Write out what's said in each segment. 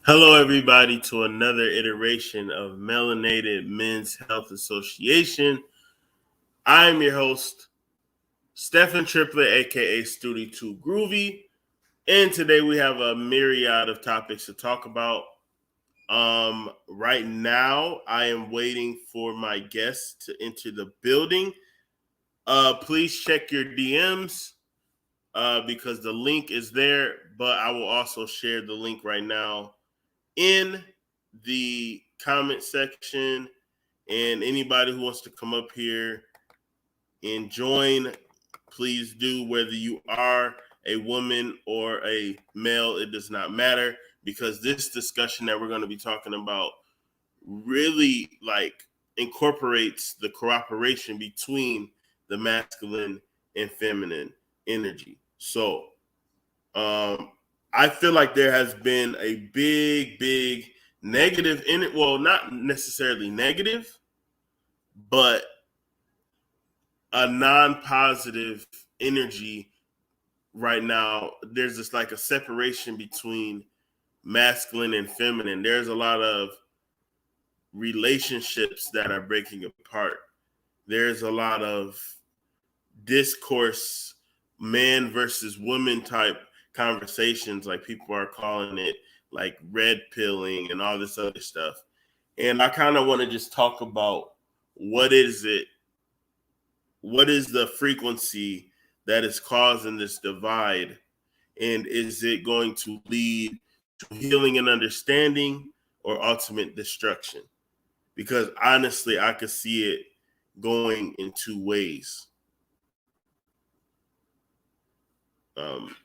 Hello, everybody, to another iteration of Melanated Men's Health Association. I'm your host, Stephen Triplet, aka Studi 2 Groovy, and today we have a myriad of topics to talk about. Right now, I am waiting for my guests to enter the building. Please check your DMs because the link is there, but I will also share the link right now in the comment section, and anybody who wants to come up here and join, please do. Whether you are a woman or a male, it does not matter, because this discussion that we're going to be talking about really incorporates the cooperation between the masculine and feminine energy. So um, I feel like there has been a big negative in it. Well, not necessarily negative, but a non-positive energy right now. There's just like a separation between masculine and feminine. There's a lot of relationships that are breaking apart. There's a lot of discourse, man versus woman type conversations, like people are calling it, like red pilling and all this other stuff. And I kind of want to just talk about what is it, what is the frequency that is causing this divide, and is it going to lead to healing and understanding or ultimate destruction? Because honestly, I could see it going in two ways. Um,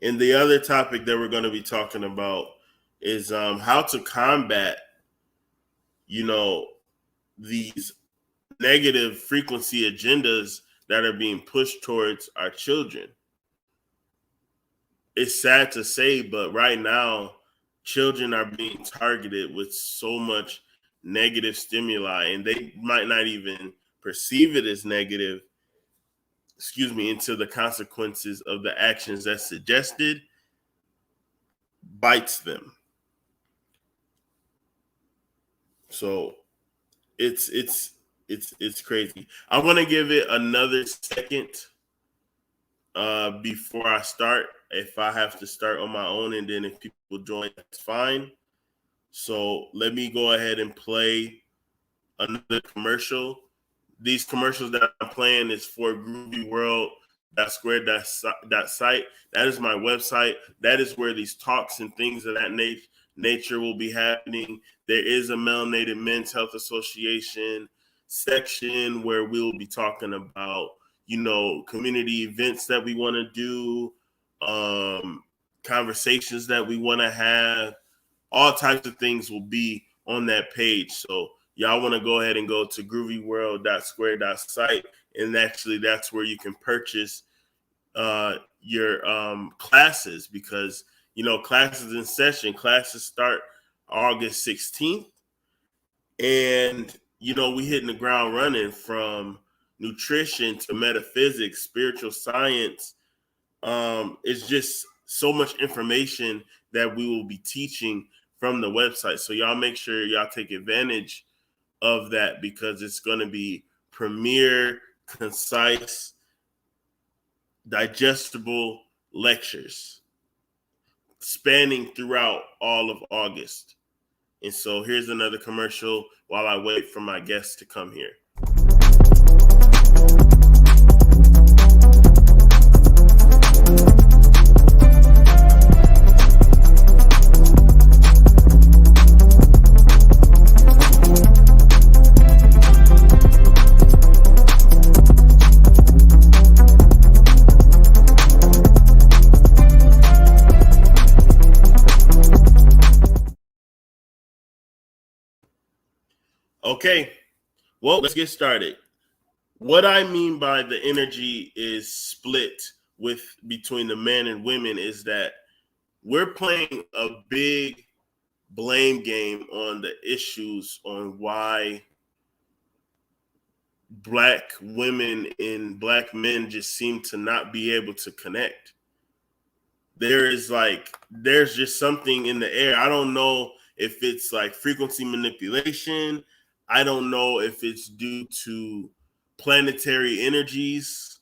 And the other topic that we're going to be talking about is how to combat, you know, these negative frequency agendas that are being pushed towards our children. It's sad to say, but right now, children are being targeted with so much negative stimuli, and they might not even perceive it as negative, until the consequences of the actions that's suggested bites them. So it's crazy. I want to give it another second before I start. If I have to start on my own, and then if people join, that's fine. So let me go ahead and play another commercial. These commercials that I'm playing is for Groovy World site. That is my website. That is where these talks and things of that nature will be happening. There is a Melanated Men's Health Association section where we'll be talking about, community events that we want to do, conversations that we want to have. All types of things will be on that page. So y'all want to go ahead and go to groovyworld.square.site, and actually that's where you can purchase your classes, because classes in session. Classes start August 16th, and we hitting the ground running, from nutrition to metaphysics, spiritual science. It's just so much information that we will be teaching from the website. So y'all make sure y'all take advantage of that, because it's going to be premier, concise, digestible lectures spanning throughout all of August. And so here's another commercial while I wait for my guests to come here. Okay, well, let's get started. What I mean by the energy is split between the men and women is that we're playing a big blame game on the issues on why black women and black men just seem to not be able to connect. there's just something in the air. I don't know if it's like frequency manipulation. I don't know if it's due to planetary energies.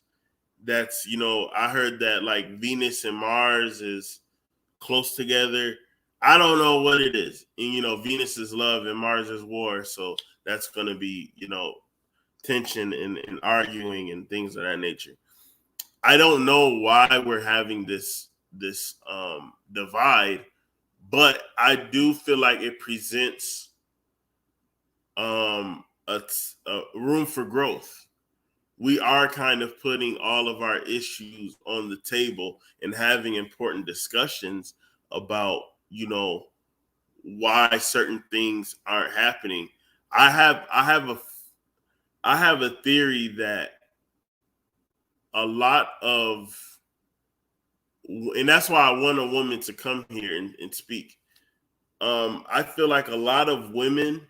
That's, I heard that like Venus and Mars is close together. I don't know what it is. And Venus is love and Mars is war. So that's gonna be, tension and arguing and things of that nature. I don't know why we're having this divide, but I do feel like it presents a room for growth. We are kind of putting all of our issues on the table and having important discussions about, why certain things aren't happening. I have a theory that a lot of, and that's why I want a woman to come here and speak. I feel like a lot of women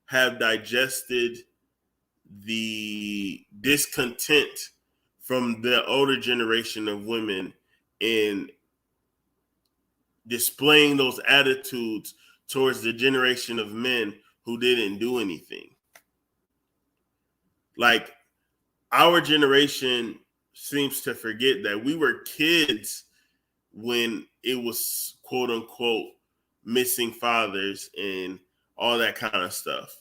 have digested the discontent from the older generation of women in displaying those attitudes towards the generation of men who didn't do anything. Like, our generation seems to forget that we were kids when it was quote unquote missing fathers and all that kind of stuff,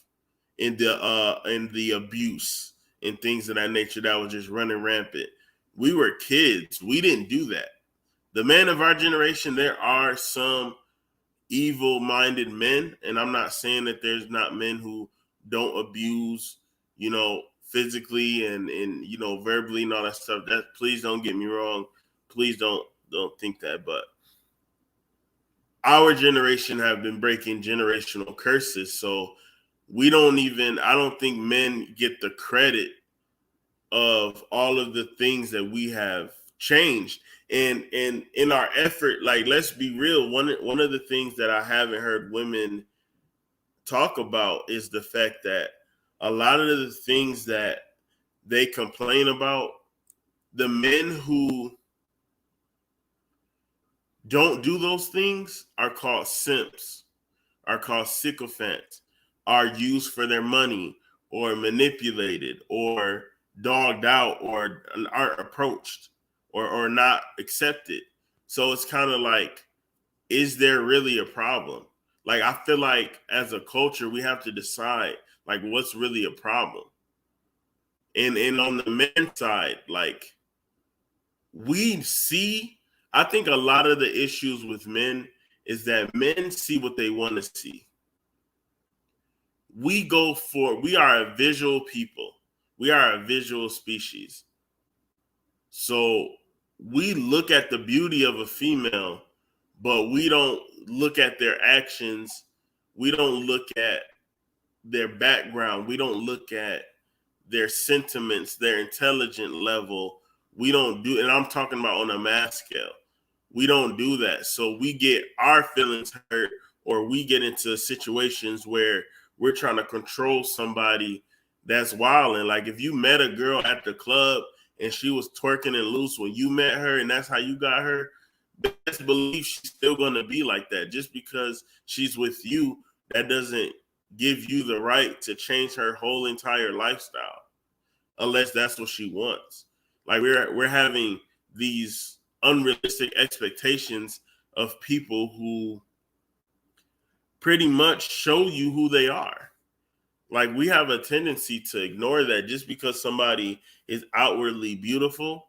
and the abuse and things of that nature that was just running rampant. We were kids. We didn't do that. The men of our generation, there are some evil-minded men, and I'm not saying that there's not men who don't abuse, physically and verbally and all that stuff. That, please don't get me wrong. Please don't think that. But our generation have been breaking generational curses, so I don't think men get the credit of all of the things that we have changed. And in our effort, like, let's be real, one of the things that I haven't heard women talk about is the fact that a lot of the things that they complain about, the men who don't do those things are called simps, are called sycophants, are used for their money or manipulated or dogged out or aren't approached or not accepted. So it's kind of like, is there really a problem? Like, I feel like as a culture, we have to decide, like, what's really a problem. And on the men's side, like, we see, I think a lot of the issues with men is that men see what they want to see. We are a visual people. We are a visual species. So we look at the beauty of a female, but we don't look at their actions. We don't look at their background. We don't look at their sentiments, their intelligent level. We don't do, and I'm talking about on a mass scale. We don't do that. So we get our feelings hurt, or we get into situations where we're trying to control somebody that's wilding. Like, if you met a girl at the club and she was twerking and loose when you met her, and that's how you got her, best believe she's still going to be like that. Just because she's with you, that doesn't give you the right to change her whole entire lifestyle, unless that's what she wants. Like, we're having these unrealistic expectations of people who pretty much show you who they are. Like, we have a tendency to ignore that. Just because somebody is outwardly beautiful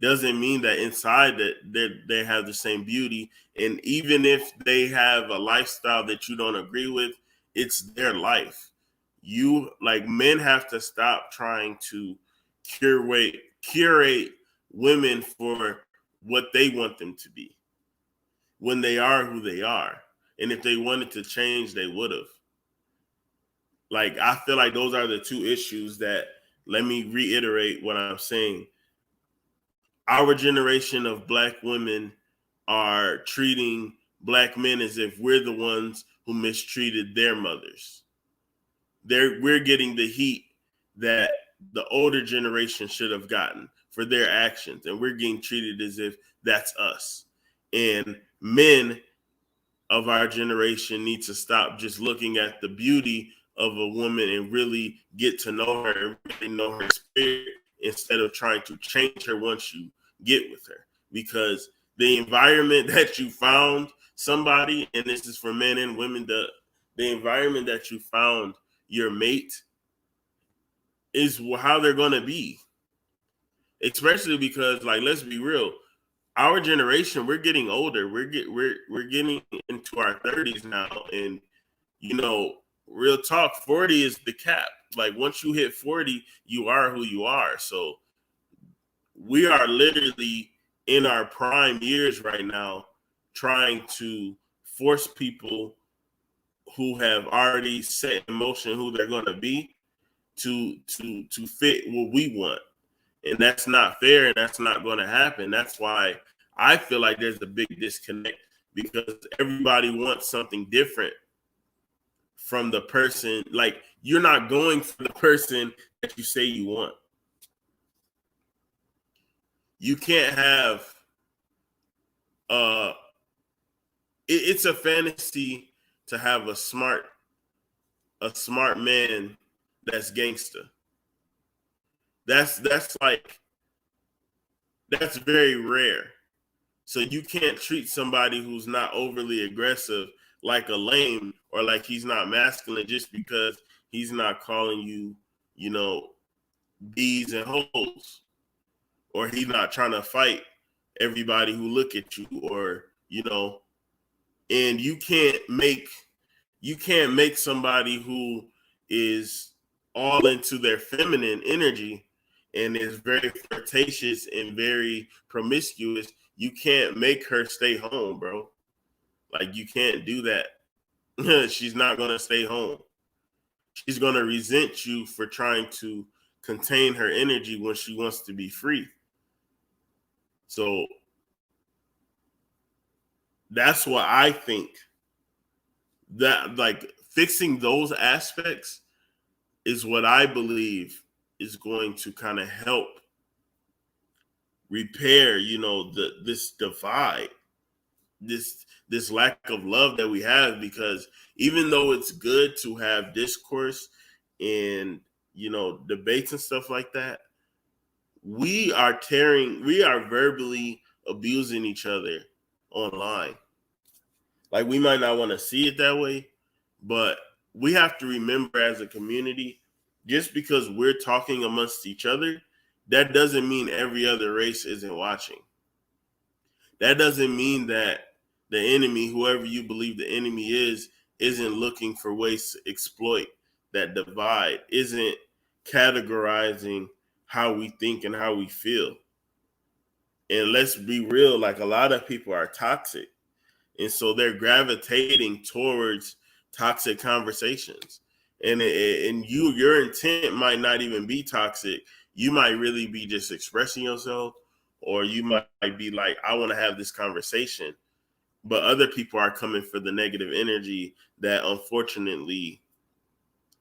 doesn't mean that inside that they have the same beauty. And even if they have a lifestyle that you don't agree with, it's their life. You, like, men have to stop trying to curate women for what they want them to be when they are who they are. And if they wanted to change, they would have. Like, I feel like those are the two issues that, let me reiterate what I'm saying. Our generation of black women are treating black men as if we're the ones who mistreated their mothers. We're getting the heat that the older generation should have gotten for their actions, and we're getting treated as if that's us. And men of our generation need to stop just looking at the beauty of a woman and really get to know her and really know her spirit instead of trying to change her once you get with her. Because the environment that you found somebody, and this is for men and women, the environment that you found your mate is how they're going to be. Especially because, like, let's be real, our generation, we're getting older. We're getting into our 30s now, and real talk, 40 is the cap. Like, once you hit 40, you are who you are. So we are literally in our prime years right now, trying to force people who have already set in motion who they're going to be to fit what we want. And that's not fair, and that's not going to happen. That's why I feel like there's a big disconnect, because everybody wants something different from the person. Like, you're not going for the person that you say you want. You can't have it's a fantasy to have a smart man that's gangster. That's very rare. So you can't treat somebody who's not overly aggressive like a lame, or like he's not masculine, just because he's not calling you, bees and holes, or he's not trying to fight everybody who look at you, or and you can't make somebody who is all into their feminine energy and is very flirtatious and very promiscuous. You can't make her stay home, bro. Like, you can't do that. She's not going to stay home. She's going to resent you for trying to contain her energy when she wants to be free. So that's what I think, that, like, fixing those aspects is what I believe is going to kind of help repair, this divide, this lack of love that we have. Because even though it's good to have discourse and debates and stuff like that, we are verbally abusing each other online. Like, we might not want to see it that way, but we have to remember, as a community, just because we're talking amongst each other, that doesn't mean every other race isn't watching. That doesn't mean that the enemy, whoever you believe the enemy is, isn't looking for ways to exploit that divide, isn't categorizing how we think and how we feel. And let's be real, like, a lot of people are toxic. And so they're gravitating towards toxic conversations. And your intent might not even be toxic. You might really be just expressing yourself, or you might be like, I want to have this conversation. But other people are coming for the negative energy that unfortunately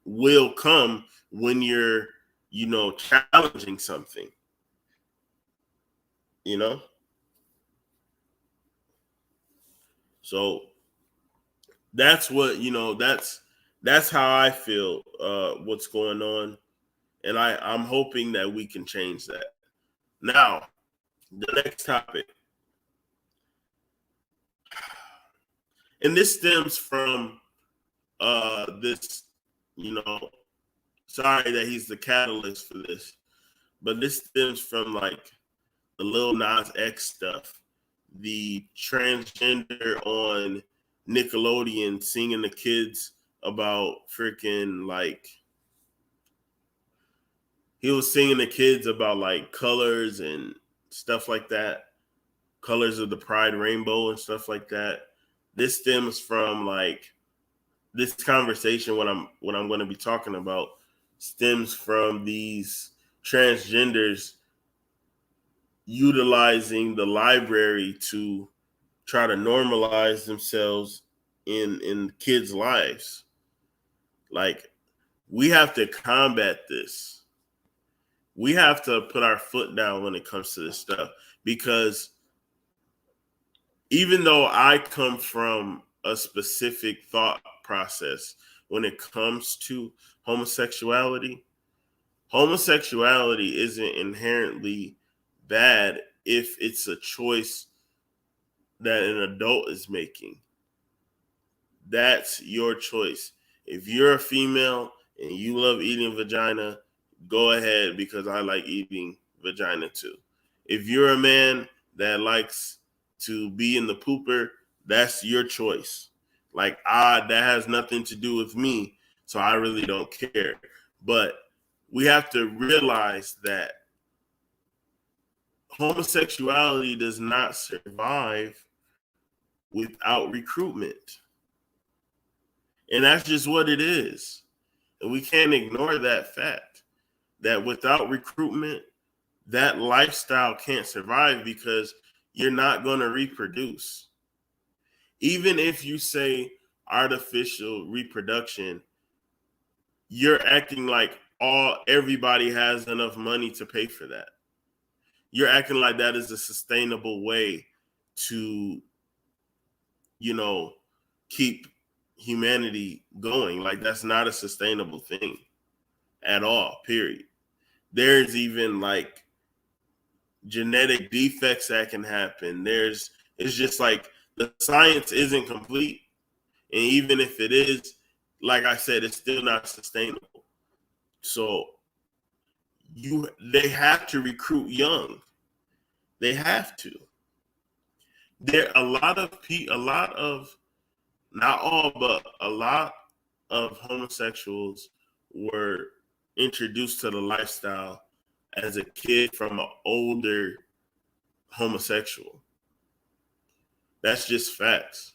will come when you're, challenging something, you know? So that's what, that's how I feel what's going on. And I'm hoping that we can change that. Now, the next topic. And this stems from this, you know, sorry that he's the catalyst for this, but this stems from, like, the Lil Nas X stuff, the transgender on Nickelodeon singing the kids about freaking, like, he was singing the kids about, like, colors and stuff like that, colors of the pride rainbow and stuff like that. This stems from, like, this conversation, what I'm going to be talking about stems from these transgenders utilizing the library to try to normalize themselves in kids' lives. Like, we have to combat this. We have to put our foot down when it comes to this stuff, because even though I come from a specific thought process when it comes to homosexuality, homosexuality isn't inherently bad if it's a choice that an adult is making. That's your choice. If you're a female and you love eating vagina, go ahead because I like eating vagina too. If you're a man that likes to be in the pooper, that's your choice. Like, that has nothing to do with me, so I really don't care. But we have to realize that homosexuality does not survive without recruitment. And that's just what it is. And we can't ignore that fact that without recruitment, that lifestyle can't survive because you're not going to reproduce. Even if you say artificial reproduction, you're acting like everybody has enough money to pay for that. You're acting like that is a sustainable way to, you know, keep humanity going. Like, that's not a sustainable thing at all, period. There's even like genetic defects that can happen. It's just like the science isn't complete. And even if it is, like I said, it's still not sustainable. So they have to recruit young. They have to. There a lot of not all, but a lot of homosexuals were introduced to the lifestyle as a kid from an older homosexual. That's just facts.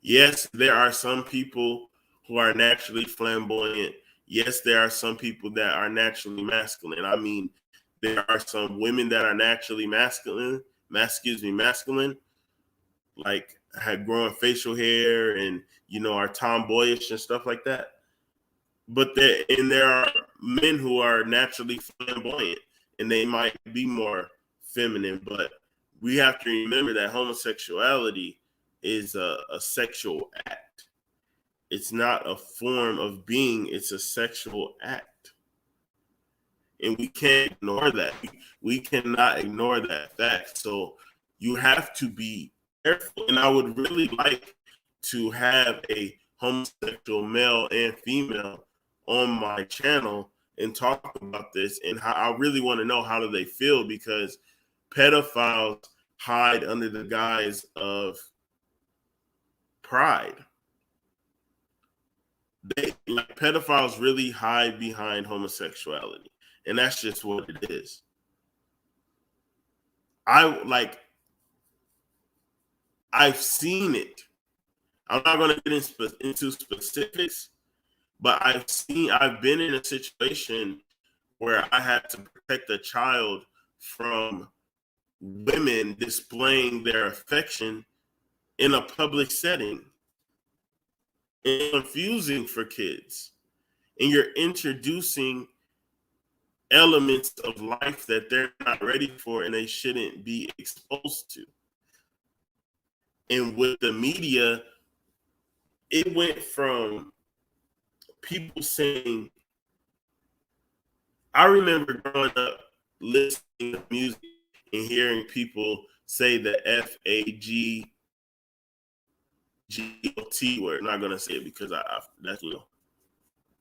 Yes, there are some people who are naturally flamboyant. Yes, there are some people that are naturally masculine. I mean, there are some women that are naturally masculine, like had growing facial hair and are tomboyish and stuff like that. But there are men who are naturally flamboyant and they might be more feminine, but we have to remember that homosexuality is a sexual act. It's not a form of being, it's a sexual act. And we can't ignore that. We cannot ignore that fact. So you have to be careful. And I would really like to have a homosexual male and female on my channel and talk about this, and how I really want to know how do they feel, because pedophiles hide under the guise of pride. Pedophiles really hide behind homosexuality, and that's just what it is. I've seen it. I'm not going to get into specifics, but I've been in a situation where I had to protect a child from women displaying their affection in a public setting. It's confusing for kids. And you're introducing elements of life that they're not ready for and they shouldn't be exposed to. And with the media, it went from people saying, I remember growing up listening to music and hearing people say the FAGGOT word. I'm not going to say it because that's,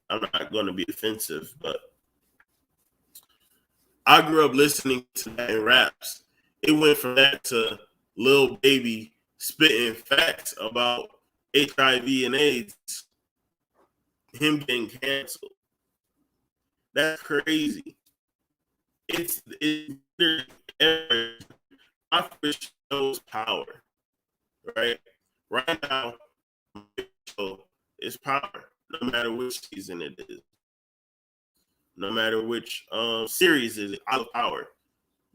I'm not going to be offensive, but I grew up listening to that in raps. It went from that to Lil Baby spitting facts about HIV and AIDS, him getting canceled. That's crazy. It's my fish shows power, right? Right now, it's power, no matter which season it is, no matter which series it is. I love power.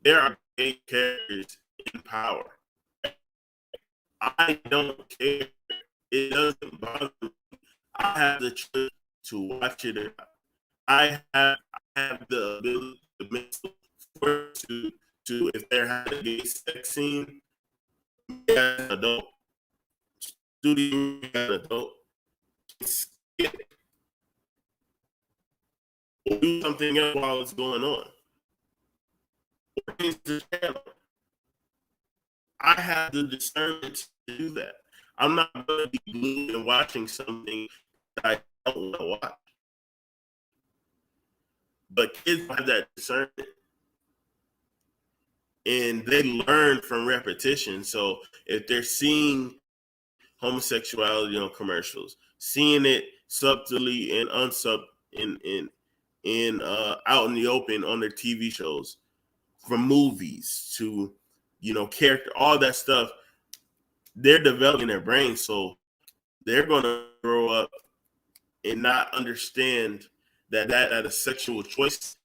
There are gay characters in power. I don't care. It doesn't bother me. I have the choice to watch it or not. I have the ability, the mental force to if there has a gay sex scene, as an adult, studio as an adult, skip or do something else while it's going on. Or change the channel. I have the discernment to do that. I'm not going to be glued and watching something that I don't want to watch. But kids have that discernment, and they learn from repetition. So if they're seeing homosexuality on commercials, seeing it subtly and unsub in out in the open on their TV shows, from movies to character, all that stuff, they're developing their brain, so they're gonna grow up and not understand that a sexual choice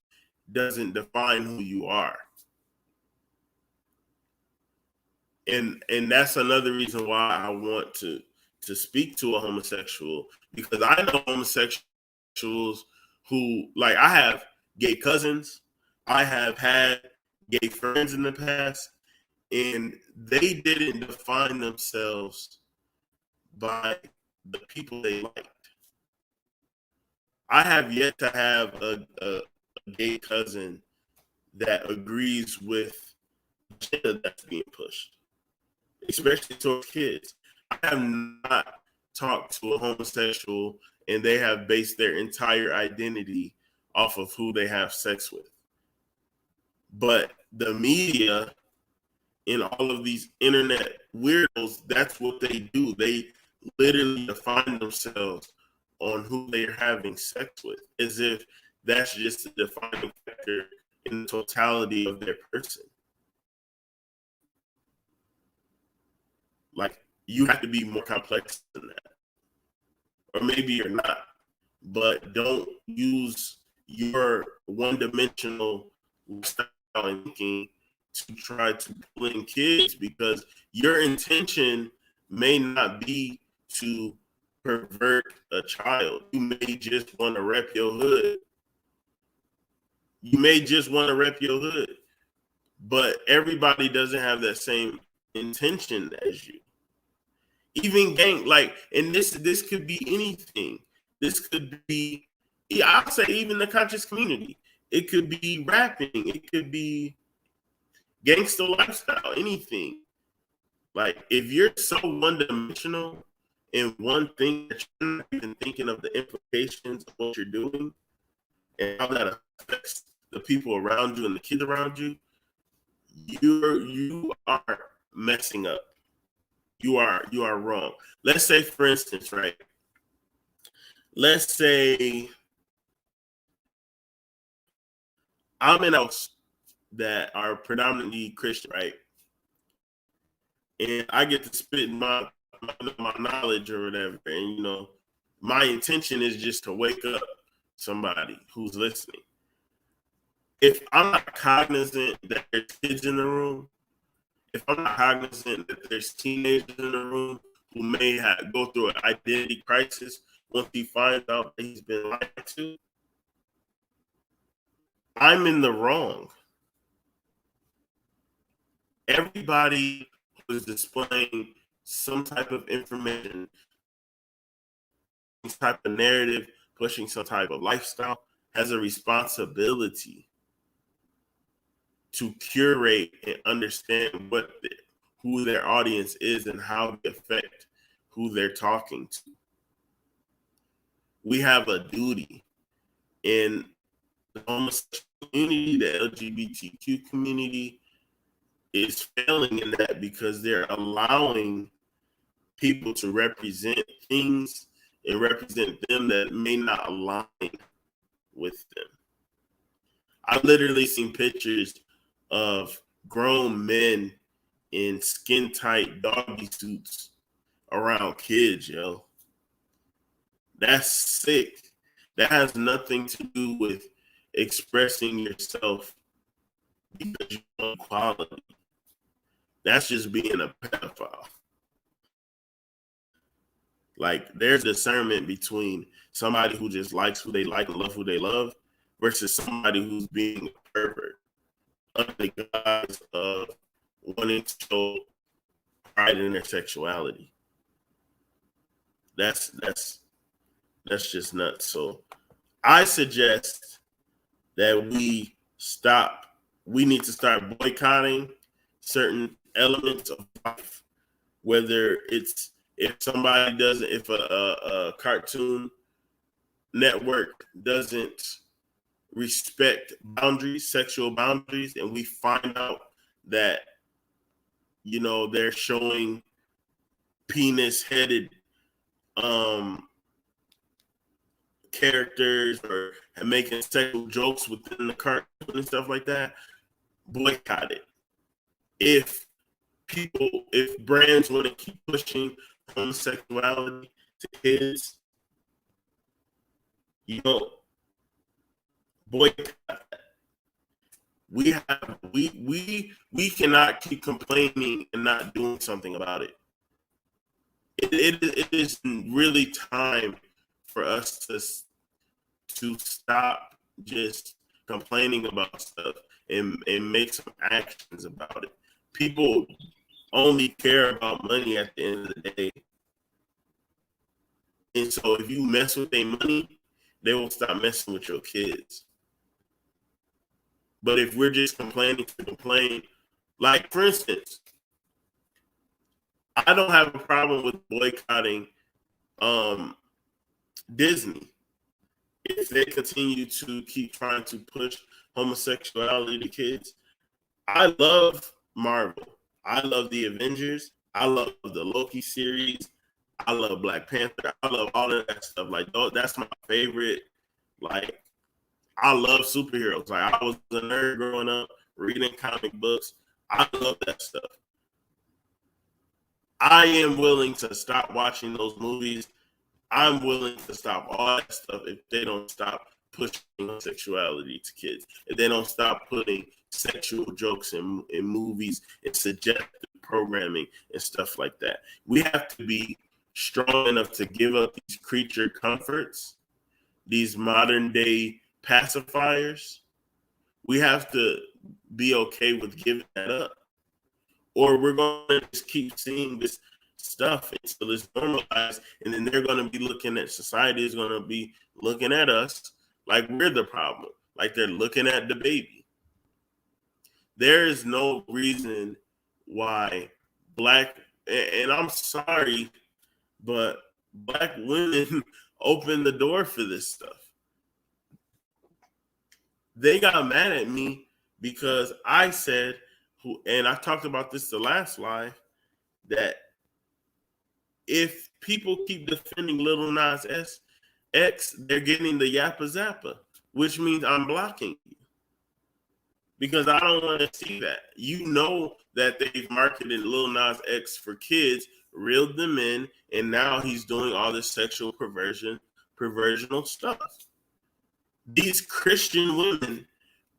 doesn't define who you are. And that's another reason why I want to speak to a homosexual, because I know homosexuals who, like, I have gay cousins, I have had gay friends in the past, and they didn't define themselves by the people they liked. I have yet to have a gay cousin that agrees with the agenda that's being pushed, especially towards kids. I have not talked to a homosexual and they have based their entire identity off of who they have sex with. But the media and all of these internet weirdos, that's what they do. They literally define themselves on who they're having sex with, as if that's just a defining factor in the totality of their person. Like, you have to be more complex than that. Or maybe you're not. But don't use your one-dimensional style and thinking to try to pull in kids, because your intention may not be to pervert a child. You may just want to rep your hood. You may just want to rep your hood. But everybody doesn't have that same intention as you. Even gang, like, and this could be anything. This could be, I'll say, even the conscious community. It could be rapping. It could be gangster lifestyle. Anything. Like, if you're so one-dimensional in one thing that you're not even thinking of the implications of what you're doing and how that affects the people around you and the kids around you, you are messing up. You are wrong. Let's say, for instance, right? Let's say I'm in a house that are predominantly Christian, right? And I get to spit my knowledge or whatever. And my intention is just to wake up somebody who's listening. If I'm not cognizant that there's kids in the room, if I'm not cognizant that there's teenagers in the room who may go through an identity crisis once he finds out that he's been lied to, I'm in the wrong. Everybody who is displaying some type of information, some type of narrative, pushing some type of lifestyle, has a responsibility to curate and understand who their audience is and how they affect who they're talking to. We have a duty in the homosexual community, the LGBTQ community is failing in that because they're allowing people to represent things and represent them that may not align with them. I literally seen pictures of grown men in skin tight doggy suits around kids, yo. That's sick. That has nothing to do with expressing yourself because you want equality. That's just being a pedophile. Like, there's discernment between somebody who just likes who they like and love who they love versus somebody who's being a pervert under the guise of wanting to show pride in their sexuality. That's just nuts. So I suggest that we stop. We need to start boycotting certain elements of life, whether it's if somebody doesn't, if a cartoon network doesn't respect boundaries, sexual boundaries, and we find out that, you know, they're showing penis-headed characters or making sexual jokes within the cartoon and stuff like that, boycott it. If brands want to keep pushing homosexuality to kids, you know, boycott that. We cannot keep complaining and not doing something about it. It is really time for us to stop just complaining about stuff and make some actions about it. People only care about money at the end of the day. And so if you mess with their money, they will stop messing with your kids. But if we're just complaining to complain, like for instance, I don't have a problem with boycotting Disney if they continue to keep trying to push homosexuality to kids. I love Marvel. I love the Avengers. I love the Loki series. I love Black Panther. I love all of that stuff. Like, that's my favorite. Like, I love superheroes. Like, I was a nerd growing up, reading comic books. I love that stuff. I am willing to stop watching those movies. I'm willing to stop all that stuff if they don't stop pushing sexuality to kids. If they don't stop putting sexual jokes in movies and suggestive programming and stuff like that. We have to be strong enough to give up these creature comforts, these modern day pacifiers. We have to be okay with giving that up, or we're going to just keep seeing this stuff until it's normalized, and then they're going to be looking at society is going to be looking at us like we're the problem, like they're looking at the baby. There is no reason why and I'm sorry, but Black women opened the door for this stuff. They got mad at me because I said, and I talked about this the last live, that if people keep defending Little Nas X, they're getting the Yappa Zappa, which means I'm blocking you. Because I don't want to see that. You know that they've marketed Lil Nas X for kids, reeled them in, and now he's doing all this sexual perversional stuff. These Christian women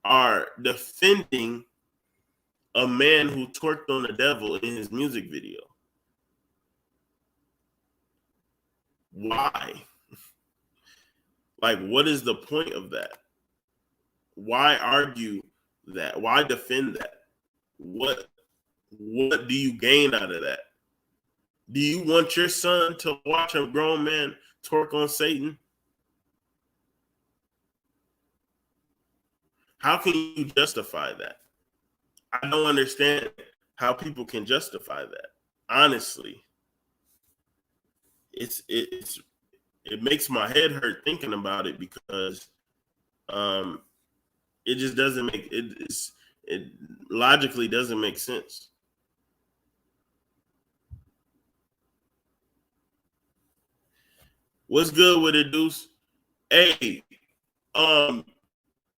are defending a man who twerked on the devil in his music video. Why? Like, what is the point of that? Why argue that? Why defend that? What do you gain out of that? Do you want your son to watch a grown man twerk on Satan? How can you justify that? I don't understand how people can justify that. Honestly, it makes my head hurt thinking about it because it just doesn't make it logically doesn't make sense. What's good with it, Deuce? Hey,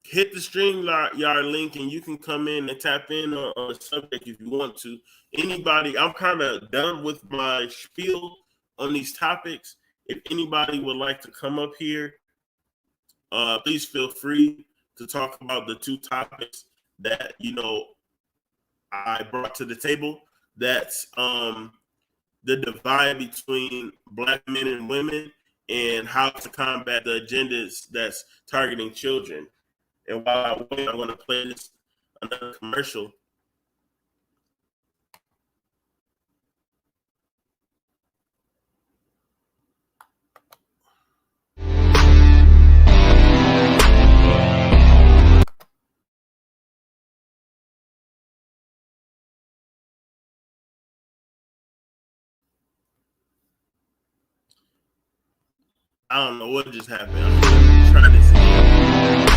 hit the StreamYard link and you can come in and tap in on the subject if you want to. Anybody, I'm kind of done with my spiel on these topics. If anybody would like to come up here, please feel free to talk about the two topics that, you know, I brought to the table. That's the divide between Black men and women and how to combat the agendas that's targeting children. And while I wait, I want to play this another commercial. I don't know what just happened. I'm gonna try this again.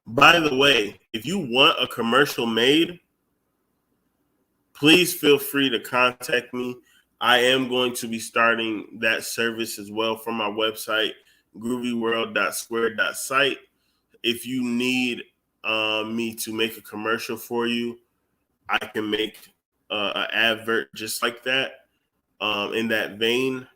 By the way, if you want a commercial made, please feel free to contact me. I am going to be starting that service as well from my website, groovyworld.square.site. If you need me to make a commercial for you, I can make an advert just like that. In that vein,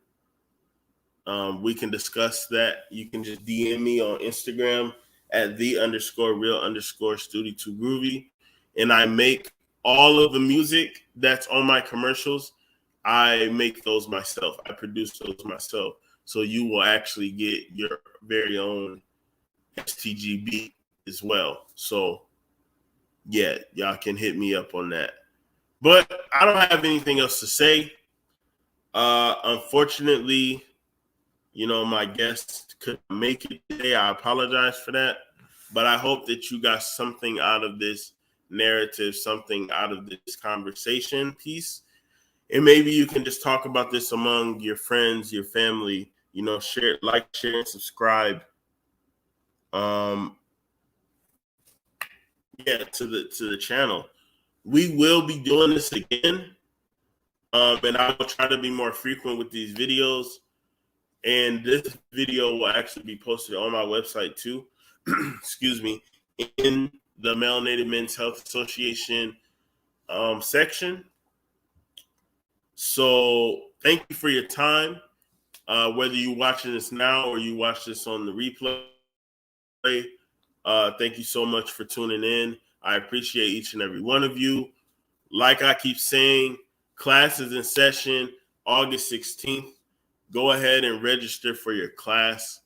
we can discuss that. You can just DM me on Instagram at the_real_studio2groovy. And I make all of the music that's on my commercials. I make those myself. I produce those myself. So you will actually get your very own STG beat as well. So yeah, y'all can hit me up on that. But I don't have anything else to say. Unfortunately, my guest couldn't make it today. I apologize for that. But I hope that you got something out of this narrative, something out of this conversation piece. And maybe you can just talk about this among your friends, your family, share, share, and subscribe. To the channel. We will be doing this again. And I will try to be more frequent with these videos. And this video will actually be posted on my website too. Excuse me, in the Melanated Men's Health Association section. So thank you for your time. Whether you're watching this now or you watch this on the replay, thank you so much for tuning in. I appreciate each and every one of you. Like I keep saying, class is in session August 16th. Go ahead and register for your class.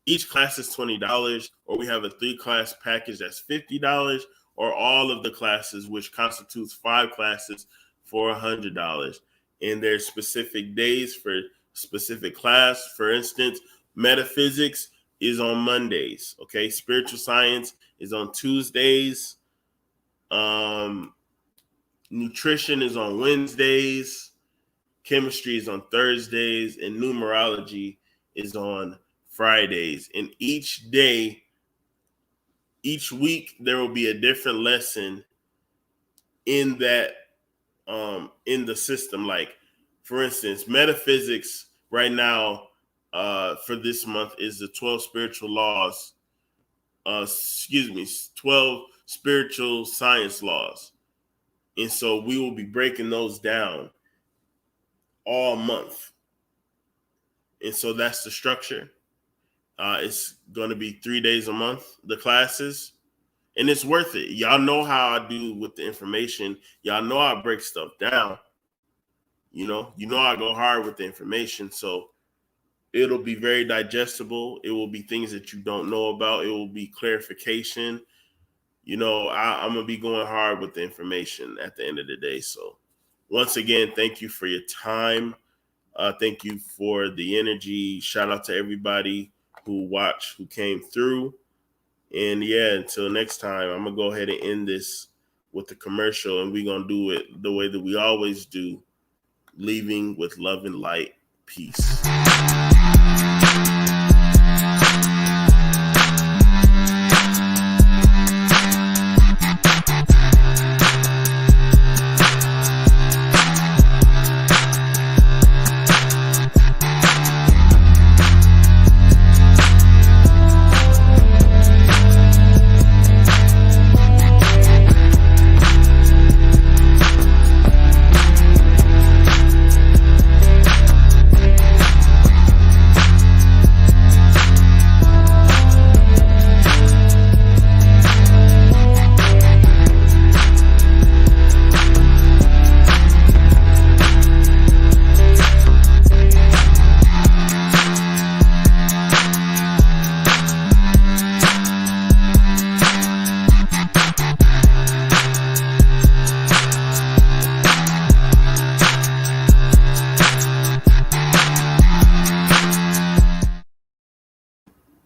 Each class is $20, or we have a 3-class package that's $50, or all of the classes, which constitutes 5 classes, for $100. And there's specific days for specific class. For instance, metaphysics is on Mondays. Okay, spiritual science is on Tuesdays. Nutrition is on Wednesdays. Chemistry is on Thursdays, and numerology is on Fridays. And each day, each week, there will be a different lesson in that, in the system. Like, for instance, metaphysics right now for this month is the 12 spiritual laws. 12 spiritual science laws. And so we will be breaking those down all month. And so that's the structure. It's going to be 3 days a month, the classes, and it's worth it. Y'all know how I do with the information. Y'all know I break stuff down. You know I go hard with the information. So it'll be very digestible. It will be things that you don't know about. It will be clarification. I'm going to be going hard with the information at the end of the day. So once again, thank you for your time. Thank you for the energy. Shout out to everybody who watched, who came through. And yeah, until next time, I'm going to go ahead and end this with the commercial, and we're going to do it the way that we always do, leaving with love and light. Peace.